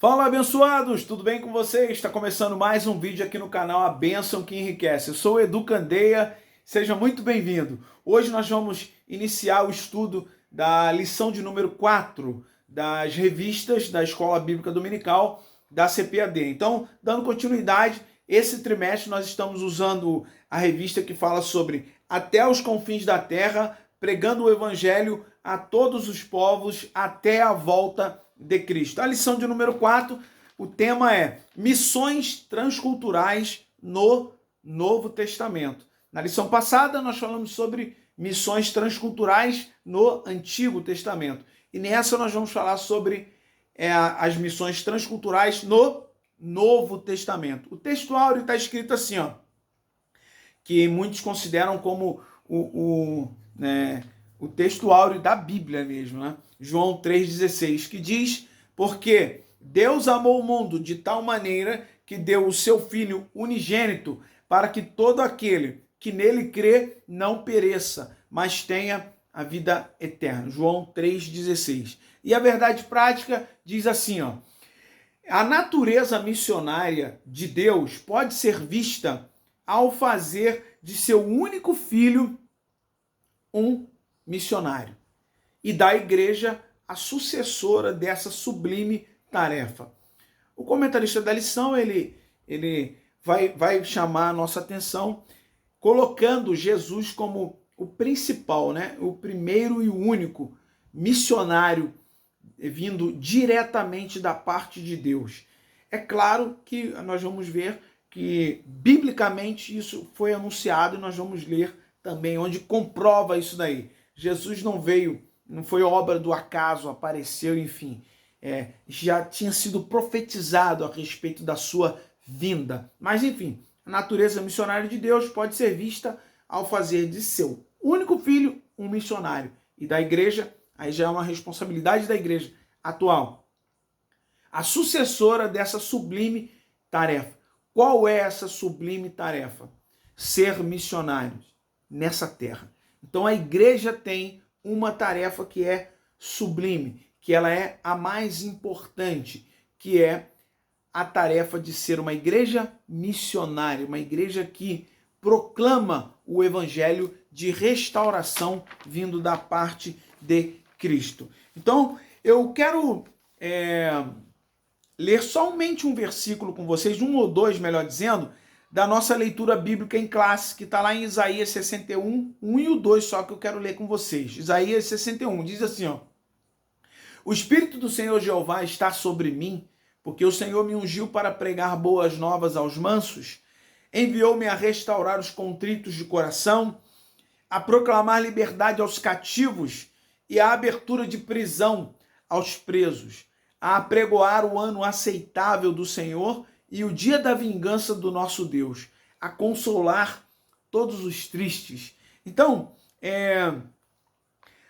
Fala, abençoados! Tudo bem com vocês? Está começando mais um vídeo aqui no canal A Bênção que Enriquece. Eu sou o Edu Candeia, seja muito bem-vindo. Hoje nós vamos iniciar o estudo da lição de número 4 das revistas da Escola Bíblica Dominical da CPAD. Então, dando continuidade, esse trimestre nós estamos usando a revista que fala sobre Até os Confins da Terra, pregando o Evangelho a todos os povos até a volta de Cristo. A lição de número 4, o tema é Missões Transculturais no Novo Testamento. Na lição passada, nós falamos sobre missões transculturais no Antigo Testamento. E nessa nós vamos falar sobre as missões transculturais no Novo Testamento. O texto áureo está escrito assim, ó, que muitos consideram como o texto áureo da Bíblia mesmo, né? João 3,16, que diz: porque Deus amou o mundo de tal maneira que deu o seu Filho unigênito para que todo aquele que nele crê não pereça, mas tenha a vida eterna. João 3,16. E a verdade prática diz assim, ó: a natureza missionária de Deus pode ser vista ao fazer de seu único filho um missionário e da igreja a sucessora dessa sublime tarefa. O comentarista da lição, ele vai chamar a nossa atenção colocando Jesus como o principal, né? O primeiro e o único missionário vindo diretamente da parte de Deus. É claro que nós vamos ver que biblicamente isso foi anunciado e nós vamos ler também onde comprova isso daí. Jesus não veio, não foi obra do acaso, apareceu, enfim. Já tinha sido profetizado a respeito da sua vinda. Mas, enfim, a natureza missionária de Deus pode ser vista ao fazer de seu único filho um missionário. E da igreja, aí já é uma responsabilidade da igreja atual, a sucessora dessa sublime tarefa. Qual é essa sublime tarefa? Ser missionários nessa terra. Então a igreja tem uma tarefa que é sublime, que ela é a mais importante, que é a tarefa de ser uma igreja missionária, uma igreja que proclama o evangelho de restauração vindo da parte de Cristo. Então eu quero ler somente um versículo com vocês, um ou dois, melhor dizendo, da nossa leitura bíblica em classe, que está lá em Isaías 61, 1 e o 2, só que eu quero ler com vocês. Isaías 61, diz assim, ó: o Espírito do Senhor Jeová está sobre mim, porque o Senhor me ungiu para pregar boas novas aos mansos, enviou-me a restaurar os contritos de coração, a proclamar liberdade aos cativos e a abertura de prisão aos presos, a apregoar o ano aceitável do Senhor e o dia da vingança do nosso Deus, a consolar todos os tristes. Então,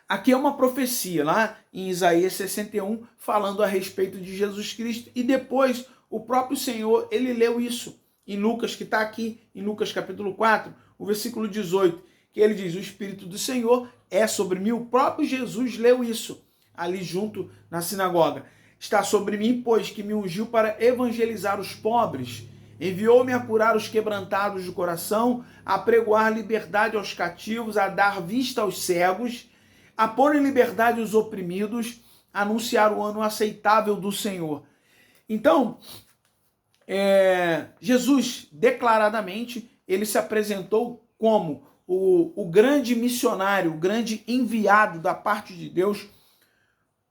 aqui é uma profecia, lá em Isaías 61, falando a respeito de Jesus Cristo, e depois o próprio Senhor, ele leu isso em Lucas, que está aqui em Lucas capítulo 4, o versículo 18, que ele diz: o Espírito do Senhor é sobre mim. O próprio Jesus leu isso ali junto na sinagoga. Está sobre mim, pois que me ungiu para evangelizar os pobres, enviou-me a curar os quebrantados de coração, a pregoar liberdade aos cativos, a dar vista aos cegos, a pôr em liberdade os oprimidos, a anunciar o ano aceitável do Senhor. Então, Jesus, declaradamente, ele se apresentou como o grande missionário, o grande enviado da parte de Deus,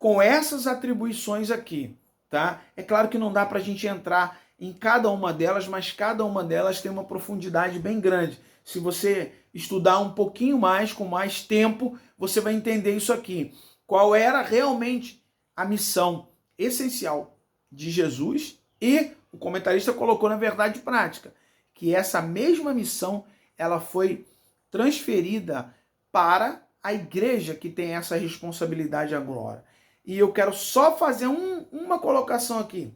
com essas atribuições aqui, tá? É claro que não dá para a gente entrar em cada uma delas, mas cada uma delas tem uma profundidade bem grande. Se você estudar um pouquinho mais, com mais tempo, você vai entender isso aqui. Qual era realmente a missão essencial de Jesus, e o comentarista colocou na verdade prática, que essa mesma missão, ela foi transferida para a igreja, que tem essa responsabilidade agora. E eu quero só fazer uma colocação aqui.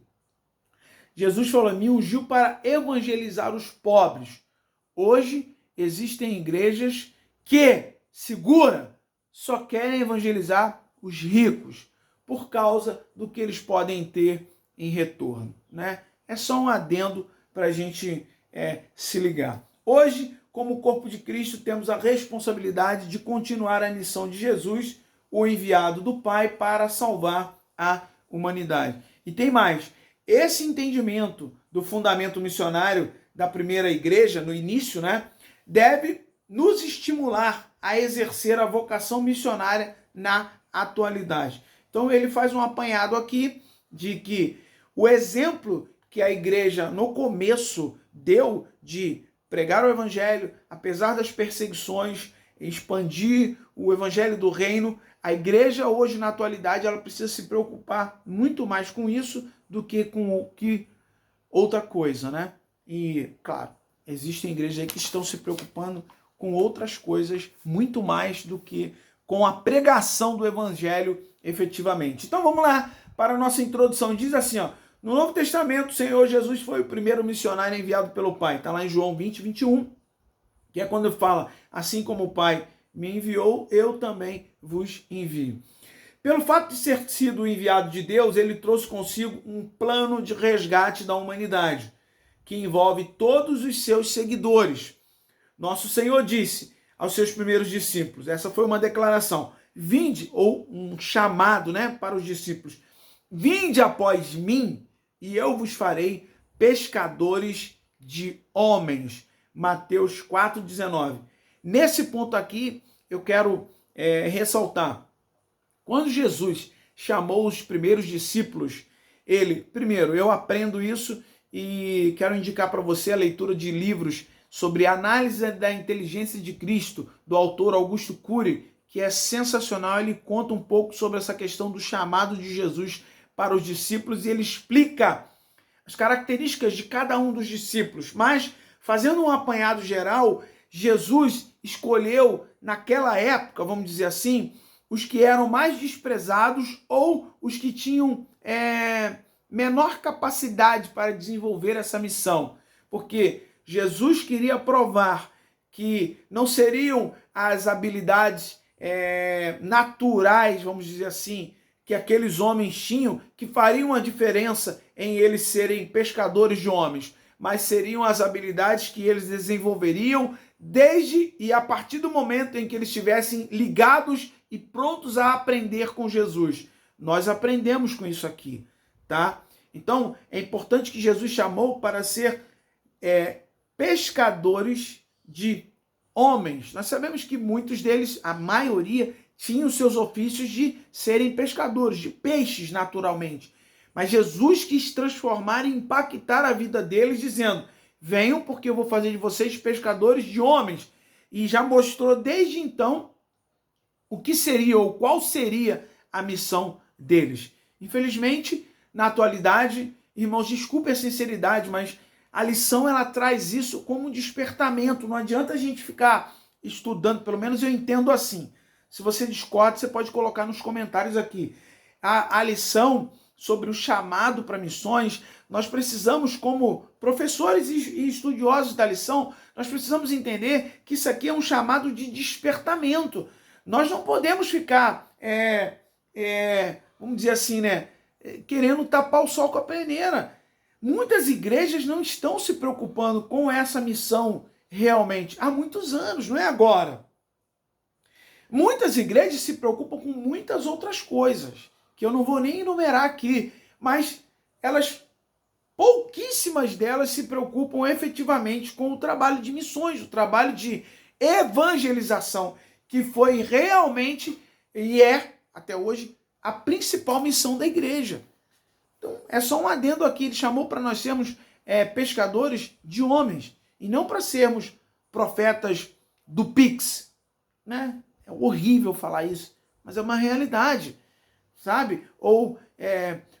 Jesus falou: me ungiu para evangelizar os pobres. Hoje existem igrejas que, segura, só querem evangelizar os ricos, por causa do que eles podem ter em retorno, né? É só um adendo para a gente se ligar. Hoje, como corpo de Cristo, temos a responsabilidade de continuar a missão de Jesus, o enviado do Pai para salvar a humanidade. E tem mais, esse entendimento do fundamento missionário da primeira igreja, no início, né, deve nos estimular a exercer a vocação missionária na atualidade. Então ele faz um apanhado aqui de que o exemplo que a igreja no começo deu de pregar o evangelho, apesar das perseguições, expandir o evangelho do reino, a igreja hoje na atualidade ela precisa se preocupar muito mais com isso do que com outra coisa, né? E claro, existem igrejas aí que estão se preocupando com outras coisas muito mais do que com a pregação do evangelho efetivamente. Então vamos lá para a nossa introdução. Diz assim, ó, no Novo Testamento, o Senhor Jesus foi o primeiro missionário enviado pelo Pai. Está lá em João 20, 21, que é quando fala, assim como o Pai me enviou, eu também vos envio. Pelo fato de ser sido enviado de Deus, ele trouxe consigo um plano de resgate da humanidade, que envolve todos os seus seguidores. Nosso Senhor disse aos seus primeiros discípulos, essa foi uma declaração, vinde, ou um chamado, né, para os discípulos, vinde após mim e eu vos farei pescadores de homens. Mateus 4,19. Nesse ponto aqui, eu quero ressaltar, quando Jesus chamou os primeiros discípulos, primeiro, eu aprendo isso e quero indicar para você a leitura de livros sobre análise da inteligência de Cristo, do autor Augusto Cury, que é sensacional. Ele conta um pouco sobre essa questão do chamado de Jesus para os discípulos e ele explica as características de cada um dos discípulos. Mas, fazendo um apanhado geral, Jesus escolheu, naquela época, vamos dizer assim, os que eram mais desprezados ou os que tinham menor capacidade para desenvolver essa missão. Porque Jesus queria provar que não seriam as habilidades naturais, vamos dizer assim, que aqueles homens tinham, que fariam a diferença em eles serem pescadores de homens, mas seriam as habilidades que eles desenvolveriam desde e a partir do momento em que eles estivessem ligados e prontos a aprender com Jesus. Nós aprendemos com isso aqui, tá? Então, é importante que Jesus chamou para ser pescadores de homens. Nós sabemos que muitos deles, a maioria, tinham seus ofícios de serem pescadores, de peixes naturalmente. Mas Jesus quis transformar e impactar a vida deles, dizendo, venham porque eu vou fazer de vocês pescadores de homens. E já mostrou desde então o que seria ou qual seria a missão deles. Infelizmente, na atualidade, irmãos, desculpe a sinceridade, mas a lição ela traz isso como um despertamento. Não adianta a gente ficar estudando, pelo menos eu entendo assim. Se você discorda, você pode colocar nos comentários aqui. A lição sobre o chamado para missões, nós precisamos, como professores e estudiosos da lição, nós precisamos entender que isso aqui é um chamado de despertamento. Nós não podemos ficar, vamos dizer assim, né, querendo tapar o sol com a peneira. Muitas igrejas não estão se preocupando com essa missão realmente há muitos anos, não é agora. Muitas igrejas se preocupam com muitas outras coisas, que eu não vou nem enumerar aqui, mas pouquíssimas delas se preocupam efetivamente com o trabalho de missões, o trabalho de evangelização, que foi realmente e é, até hoje, a principal missão da igreja. Então, é só um adendo aqui, ele chamou para nós sermos pescadores de homens, e não para sermos profetas do Pix, né? É horrível falar isso, mas é uma realidade, sabe? Ou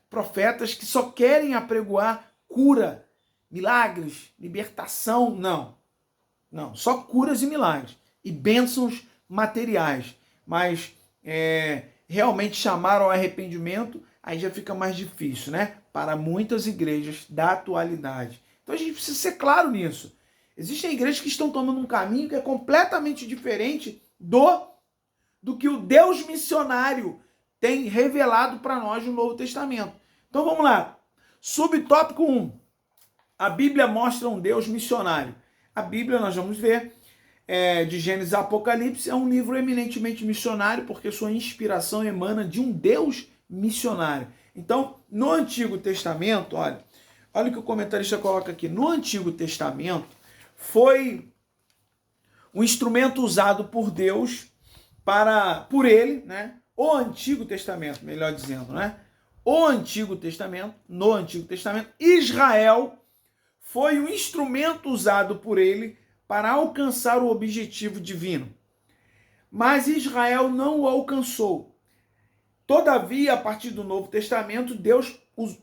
profetas que só querem apregoar cura, milagres, libertação, não. Não, só curas e milagres, e bênçãos materiais, mas realmente chamaram ao arrependimento, aí já fica mais difícil, né? Para muitas igrejas da atualidade. Então a gente precisa ser claro nisso. Existem igrejas que estão tomando um caminho que é completamente diferente do que o Deus missionário tem revelado para nós no Novo Testamento. Então vamos lá. Subtópico 1. A Bíblia mostra um Deus missionário. A Bíblia, nós vamos ver, de Gênesis a Apocalipse, é um livro eminentemente missionário, porque sua inspiração emana de um Deus missionário. Então, no Antigo Testamento, olha o que o comentarista coloca aqui. No Antigo Testamento, foi um instrumento usado por Deus por ele, né? O Antigo Testamento, melhor dizendo, né? No Antigo Testamento, Israel foi um instrumento usado por ele para alcançar o objetivo divino. Mas Israel não o alcançou. Todavia, a partir do Novo Testamento, Deus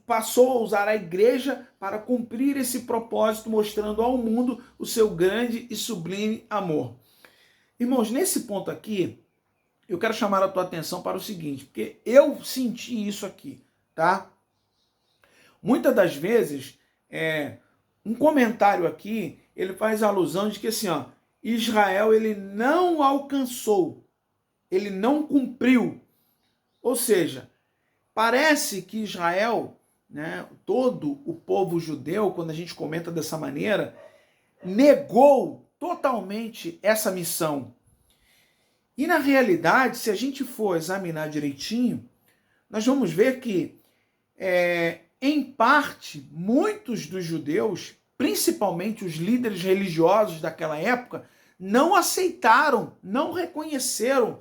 passou a usar a igreja para cumprir esse propósito, mostrando ao mundo o seu grande e sublime amor. Irmãos, nesse ponto aqui, eu quero chamar a tua atenção para o seguinte, porque eu senti isso aqui, tá? Muitas das vezes, um comentário aqui, ele faz alusão de que assim, ó, Israel ele não alcançou, ele não cumpriu. Ou seja, parece que Israel, né, todo o povo judeu, quando a gente comenta dessa maneira, negou totalmente essa missão. E na realidade, se a gente for examinar direitinho, nós vamos ver que, em parte, muitos dos judeus, principalmente os líderes religiosos daquela época, não aceitaram, não reconheceram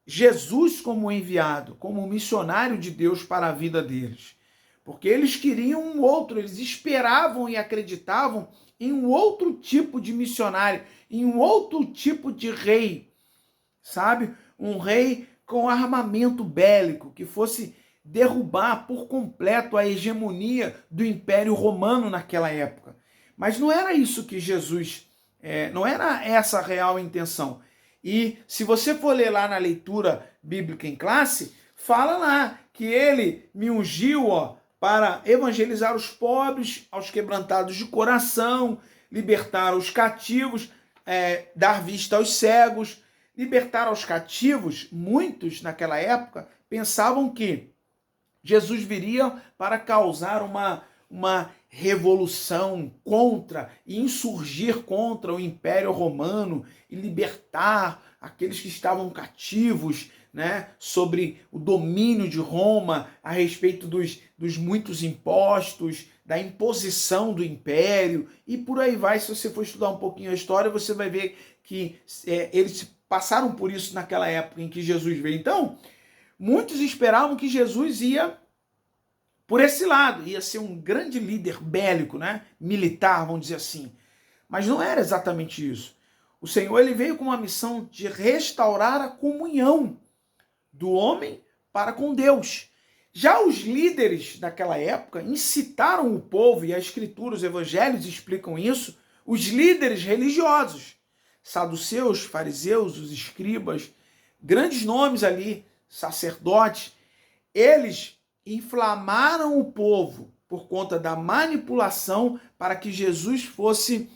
Jesus como enviado, como missionário de Deus para a vida deles. Porque eles queriam um outro, eles esperavam e acreditavam em um outro tipo de missionário, em um outro tipo de rei, sabe? Um rei com armamento bélico, que fosse derrubar por completo a hegemonia do Império Romano naquela época. Mas não era isso que Jesus, não era essa a real intenção. E se você for ler lá na leitura bíblica em classe, fala lá que ele me ungiu, para evangelizar os pobres, aos quebrantados de coração, libertar os cativos, dar vista aos cegos, libertar aos cativos. Muitos naquela época pensavam que Jesus viria para causar uma revolução contra e insurgir contra o Império Romano e libertar aqueles que estavam cativos, né, sobre o domínio de Roma, a respeito dos muitos impostos, da imposição do império, e por aí vai. Se você for estudar um pouquinho a história, você vai ver que eles passaram por isso naquela época em que Jesus veio. Então, muitos esperavam que Jesus ia por esse lado, ia ser um grande líder bélico, né, militar, vamos dizer assim. Mas não era exatamente isso. O Senhor ele veio com uma missão de restaurar a comunhão do homem para com Deus. Já os líderes daquela época incitaram o povo, e a Escritura, os evangelhos explicam isso, os líderes religiosos, saduceus, fariseus, os escribas, grandes nomes ali, sacerdotes, eles inflamaram o povo por conta da manipulação para que Jesus fosse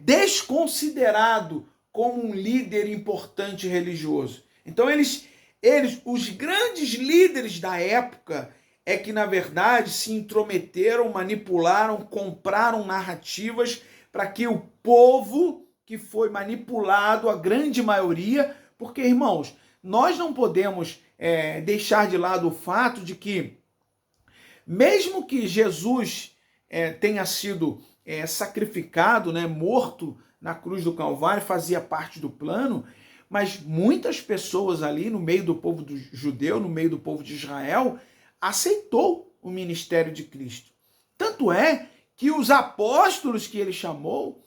desconsiderado como um líder importante religioso. Então os grandes líderes da época que na verdade se intrometeram, manipularam, compraram narrativas para que o povo que foi manipulado, a grande maioria, porque, irmãos, nós não podemos deixar de lado o fato de que, mesmo que Jesus tenha sido sacrificado, né, morto na cruz do Calvário, fazia parte do plano, mas muitas pessoas ali no meio do povo judeu, no meio do povo de Israel, aceitou o ministério de Cristo. Tanto é que os apóstolos que ele chamou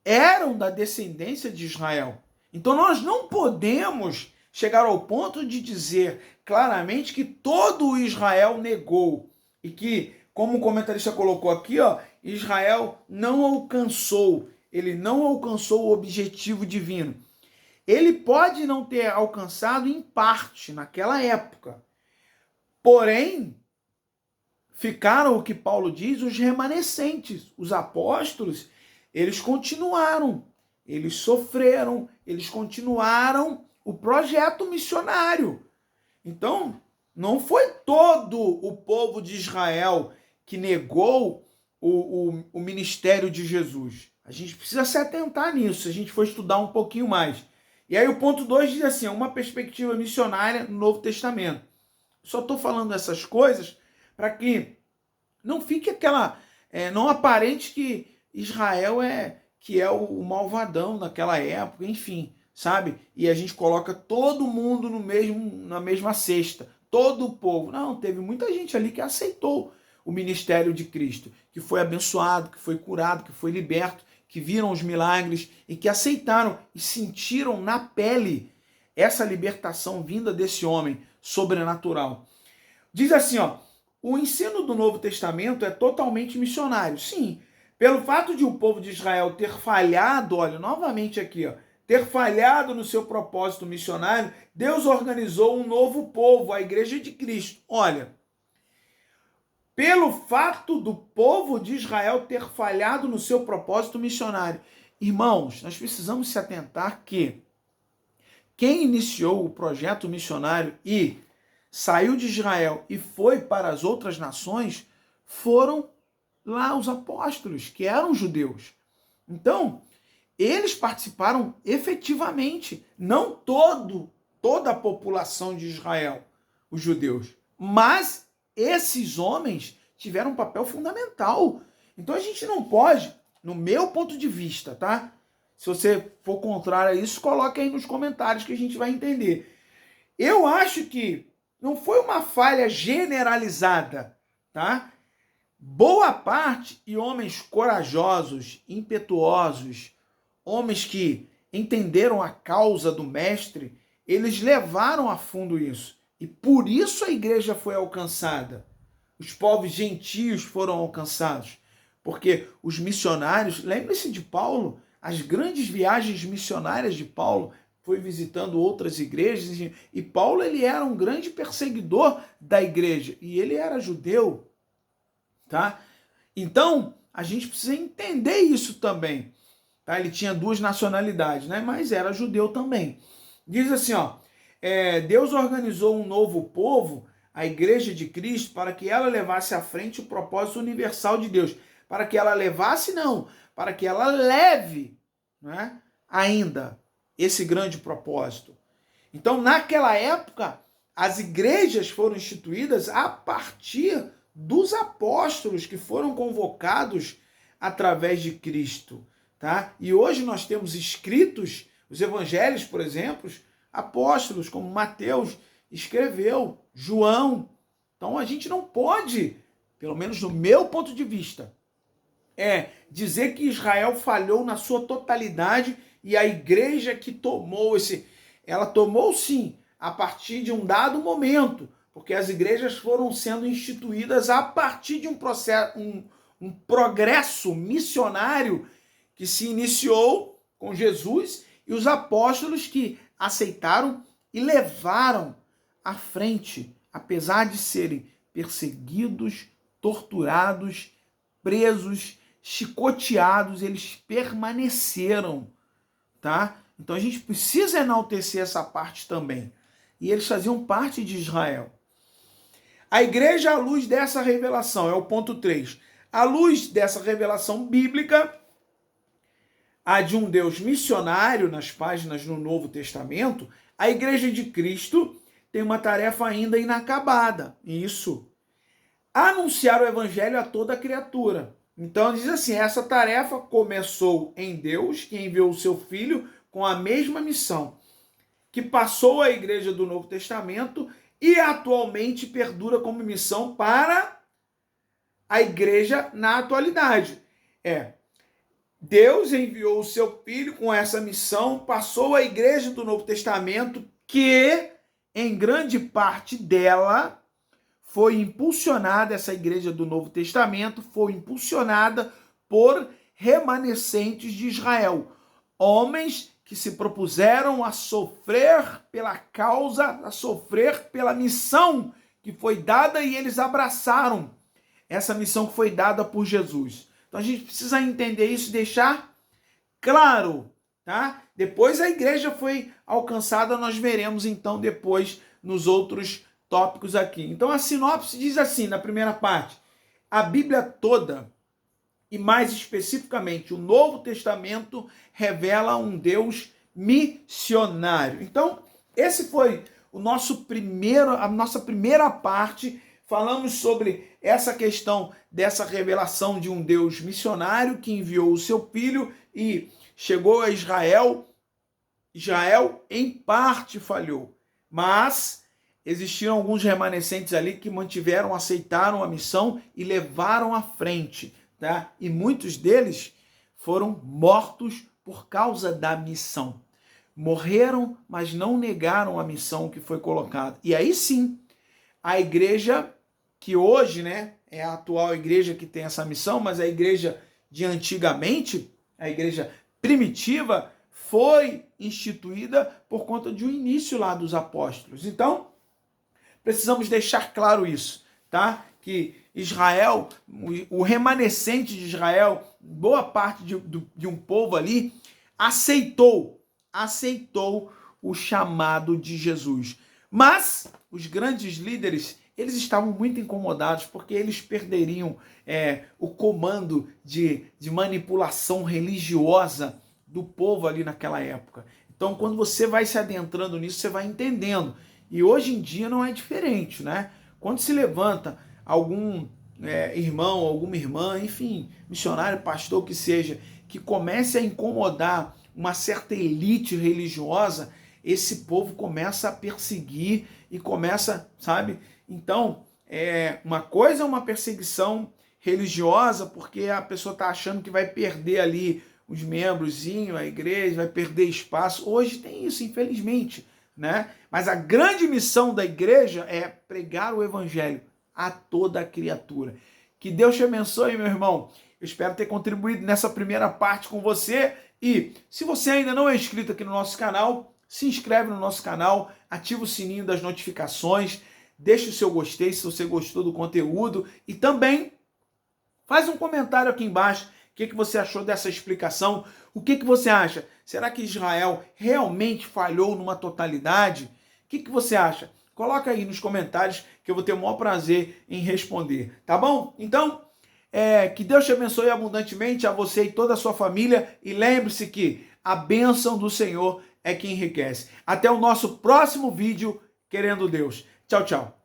eram da descendência de Israel. Então nós não podemos chegar ao ponto de dizer claramente que todo o Israel negou e que, como o comentarista colocou aqui, Israel não alcançou, ele não alcançou o objetivo divino. Ele pode não ter alcançado em parte naquela época. Porém, ficaram, o que Paulo diz, os remanescentes. Os apóstolos, eles continuaram, eles sofreram, eles continuaram o projeto missionário. Então, Não foi todo o povo de Israel que negou o ministério de Jesus. A gente precisa se atentar nisso, se a gente for estudar um pouquinho mais. E aí o ponto 2 diz assim, uma perspectiva missionária no Novo Testamento. Só estou falando essas coisas para que não fique aquela... não aparente que Israel é o malvadão naquela época, enfim, sabe? E a gente coloca todo mundo na mesma cesta, todo o povo. Não, teve muita gente ali que aceitou o ministério de Cristo, que foi abençoado, que foi curado, que foi liberto, que viram os milagres e que aceitaram e sentiram na pele essa libertação vinda desse homem sobrenatural. Diz assim, ó, o ensino do Novo Testamento é totalmente missionário. Sim, pelo fato de o povo de Israel ter falhado, olha, novamente aqui, ó, ter falhado no seu propósito missionário, Deus organizou um novo povo, a Igreja de Cristo. Olha, pelo fato do povo de Israel ter falhado no seu propósito missionário. Irmãos, nós precisamos se atentar que quem iniciou o projeto missionário e saiu de Israel e foi para as outras nações foram lá os apóstolos, que eram judeus. Então, eles participaram efetivamente, não toda a população de Israel, os judeus, mas esses homens tiveram um papel fundamental. Então a gente não pode, no meu ponto de vista, tá? Se você for contrário a isso, coloque aí nos comentários que a gente vai entender. Eu acho que não foi uma falha generalizada, tá? Boa parte e homens corajosos, impetuosos, homens que entenderam a causa do mestre, eles levaram a fundo isso. E por isso a igreja foi alcançada. Os povos gentios foram alcançados. Porque os missionários, lembre-se de Paulo, as grandes viagens missionárias de Paulo, foi visitando outras igrejas, e Paulo ele era um grande perseguidor da igreja, e ele era judeu, tá? Então, a gente precisa entender isso também, tá? Ele tinha duas nacionalidades, né? Mas era judeu também. Diz assim, ó, Deus organizou um novo povo, a Igreja de Cristo, para que ela levasse à frente o propósito universal de Deus. Para que ela levasse, não, para que ela leve, né, ainda esse grande propósito. Então, naquela época, as igrejas foram instituídas a partir dos apóstolos que foram convocados através de Cristo, tá? E hoje nós temos escritos, os evangelhos, por exemplo, apóstolos como Mateus escreveu, João. Então a gente não pode, pelo menos no meu ponto de vista, dizer que Israel falhou na sua totalidade e a igreja que tomou ela tomou sim, a partir de um dado momento, porque as igrejas foram sendo instituídas a partir de um processo, um progresso missionário que se iniciou com Jesus e os apóstolos que aceitaram e levaram à frente, apesar de serem perseguidos, torturados, presos, chicoteados, eles permaneceram, tá? Então a gente precisa enaltecer essa parte também. E eles faziam parte de Israel. A igreja à luz dessa revelação, é o ponto 3. À luz dessa revelação bíblica, a de um Deus missionário nas páginas no Novo Testamento, a Igreja de Cristo tem uma tarefa ainda inacabada. Isso. Anunciar o evangelho a toda criatura. Então diz assim, essa tarefa começou em Deus, que enviou o seu Filho com a mesma missão, que passou a Igreja do Novo Testamento e atualmente perdura como missão para a Igreja na atualidade. Deus enviou o seu Filho com essa missão, passou a Igreja do Novo Testamento, que em grande parte dela foi impulsionada, essa Igreja do Novo Testamento foi impulsionada por remanescentes de Israel, homens que se propuseram a sofrer pela causa, a sofrer pela missão que foi dada, e eles abraçaram essa missão que foi dada por Jesus. Então a gente precisa entender isso e deixar claro, tá? Depois a igreja foi alcançada, nós veremos então depois nos outros tópicos aqui. Então a sinopse diz assim, na primeira parte: a Bíblia toda, e mais especificamente o Novo Testamento, revela um Deus missionário. Então, esse foi a nossa primeira parte. Falamos sobre essa questão dessa revelação de um Deus missionário que enviou o seu filho e chegou a Israel. Israel, em parte, falhou, mas existiram alguns remanescentes ali que mantiveram, aceitaram a missão e levaram à frente, tá? E muitos deles foram mortos por causa da missão. Morreram, mas não negaram a missão que foi colocada. E aí sim, a igreja que hoje, né, é a atual igreja que tem essa missão, mas a igreja de antigamente, a igreja primitiva, foi instituída por conta de um início lá dos apóstolos. Então, precisamos deixar claro isso, tá? Que Israel, o remanescente de Israel, boa parte de um povo ali, aceitou o chamado de Jesus. Mas os grandes líderes, eles estavam muito incomodados porque eles perderiam o comando de manipulação religiosa do povo ali naquela época. Então, quando você vai se adentrando nisso, você vai entendendo. E hoje em dia não é diferente, né? Quando se levanta algum irmão, alguma irmã, enfim, missionário, pastor, que seja, que comece a incomodar uma certa elite religiosa, esse povo começa a perseguir e começa, sabe? Então, uma coisa é uma perseguição religiosa, porque a pessoa está achando que vai perder ali os membros, a igreja, vai perder espaço. Hoje tem isso, infelizmente, né? Mas a grande missão da igreja é pregar o evangelho a toda a criatura. Que Deus te abençoe, meu irmão. Eu espero ter contribuído nessa primeira parte com você. E se você ainda não é inscrito aqui no nosso canal, se inscreve no nosso canal, ativa o sininho das notificações, deixa o seu gostei se você gostou do conteúdo e também faz um comentário aqui embaixo. O que você achou dessa explicação? O que você acha? Será que Israel realmente falhou numa totalidade? O que você acha? Coloca aí nos comentários que eu vou ter o maior prazer em responder, tá bom? Então, que Deus te abençoe abundantemente, a você e toda a sua família. E lembre-se que a bênção do Senhor é que enriquece. Até o nosso próximo vídeo, querendo Deus. Tchau, tchau.